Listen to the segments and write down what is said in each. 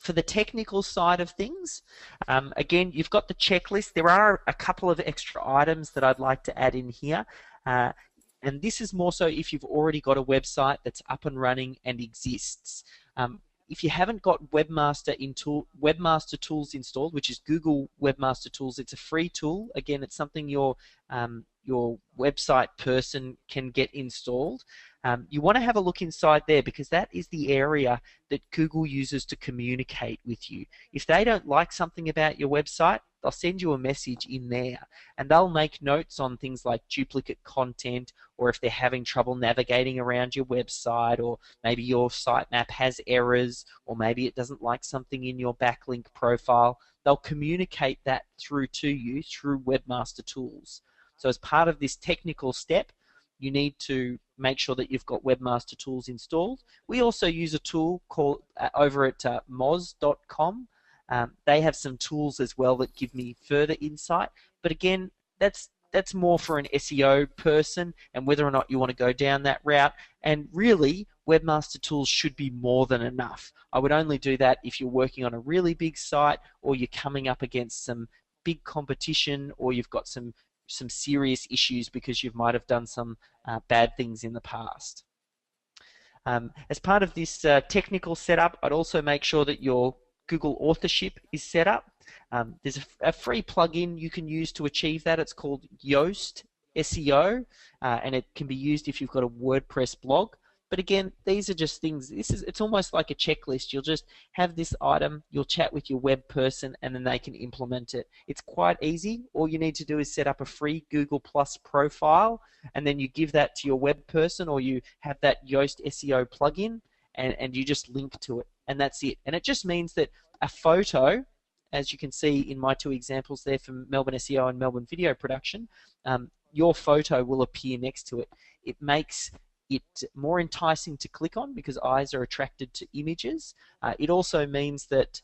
For the technical side of things, again, you've got the checklist. There are a couple of extra items that I'd like to add in here. Uh, and this is more so if you've already got a website that's up and running and exists. If you haven't got Webmaster Tools installed, which is Google Webmaster Tools, it's a free tool. Again, it's something your website person can get installed. You want to have a look inside there because that is the area that Google uses to communicate with you. If they don't like something about your website, they'll send you a message in there, and they'll make notes on things like duplicate content, or if they're having trouble navigating around your website, or maybe your sitemap has errors, or maybe it doesn't like something in your backlink profile. They'll communicate that through to you through Webmaster Tools. So as part of this technical step, you need to make sure that you've got Webmaster Tools installed. We also use a tool called over at moz.com. They have some tools as well that give me further insight. But again, that's more for an SEO person and whether or not you want to go down that route. And really, Webmaster Tools should be more than enough. I would only do that if you're working on a really big site, or you're coming up against some big competition, or you've got some serious issues because you might have done some bad things in the past. As part of this technical setup, I'd also make sure that your Google Authorship is set up. There's a free plugin you can use to achieve that. It's called Yoast SEO, and it can be used if you've got a WordPress blog. But again, these are just things. It's almost like a checklist. You'll just have this item, you'll chat with your web person, and then they can implement it. It's quite easy. All you need to do is set up a free Google Plus profile, and then you give that to your web person, or you have that Yoast SEO plugin, and you just link to it, and that's it. And it just means that a photo, as you can see in my two examples there from Melbourne SEO and Melbourne Video Production, your photo will appear next to it. It makes it more enticing to click on because eyes are attracted to images. It also means that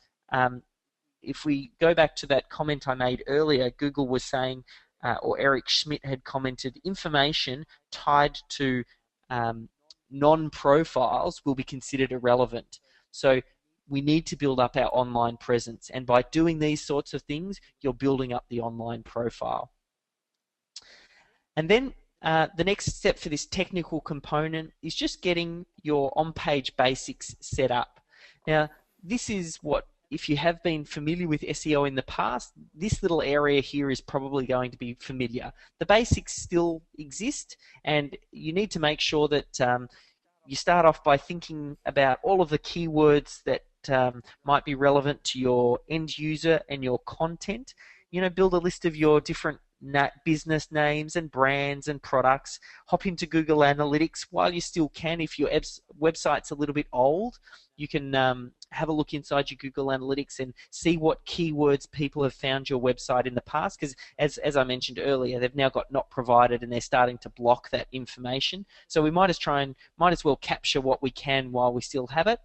if we go back to that comment I made earlier, Google was saying, or Eric Schmidt had commented, information tied to non-profiles will be considered irrelevant. So we need to build up our online presence, and by doing these sorts of things, you're building up the online profile. And then the next step for this technical component is just getting your on-page basics set up. Now, this is what, if you have been familiar with SEO in the past, this little area here is probably going to be familiar. The basics still exist, and you need to make sure that you start off by thinking about all of the keywords that might be relevant to your end user and your content. You know, build a list of your different business names and brands and products. Hop into Google Analytics while you still can. If your website's a little bit old, you can have a look inside your Google Analytics and see what keywords people have found your website in the past, because as I mentioned earlier, they've now got not provided and they're starting to block that information. So we might as well capture what we can while we still have it.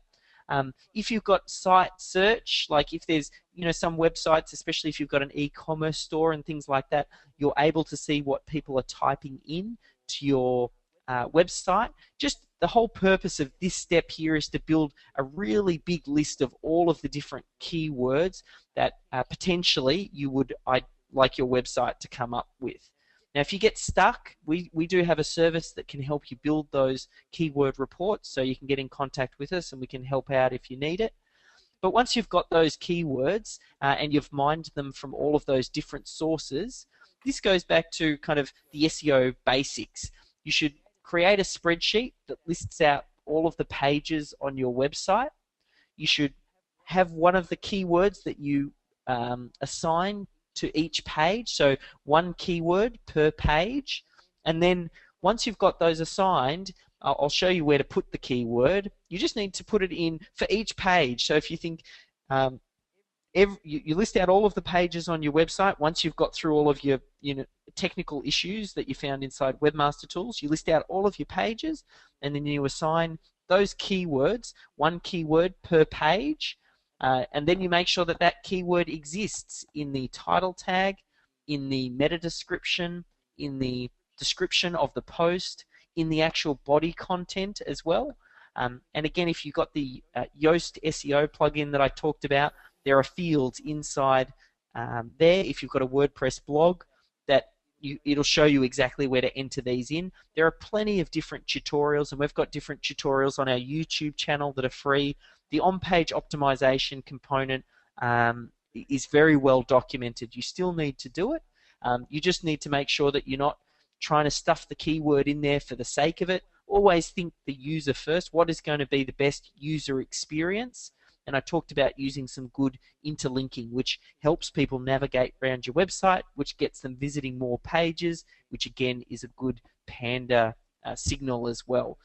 If you've got site search, like if there's some websites, especially if you've got an e-commerce store and things like that, you're able to see what people are typing in to your website. Just the whole purpose of this step here is to build a really big list of all of the different keywords that potentially I'd like your website to come up with. Now, if you get stuck, we do have a service that can help you build those keyword reports, so you can get in contact with us and we can help out if you need it. But once you've got those keywords and you've mined them from all of those different sources, this goes back to kind of the SEO basics. You should create a spreadsheet that lists out all of the pages on your website. You should have one of the keywords that you assign to each page, so one keyword per page, and then once you've got those assigned, I'll show you where to put the keyword. You just need to put it in for each page. So if you think you list out all of the pages on your website, once you've got through all of your technical issues that you found inside Webmaster Tools, you list out all of your pages, and then you assign those keywords, one keyword per page. And then you make sure that that keyword exists in the title tag, in the meta description, in the description of the post, in the actual body content as well. And again, if you've got the Yoast SEO plugin that I talked about, there are fields inside there. If you've got a WordPress blog, that it'll show you exactly where to enter these in. There are plenty of different tutorials, and we've got different tutorials on our YouTube channel that are free. The on-page optimization component is very well documented. You still need to do it. You just need to make sure that you're not trying to stuff the keyword in there for the sake of it. Always think the user first. What is going to be the best user experience? And I talked about using some good interlinking, which helps people navigate around your website, which gets them visiting more pages, which again is a good Panda signal as well.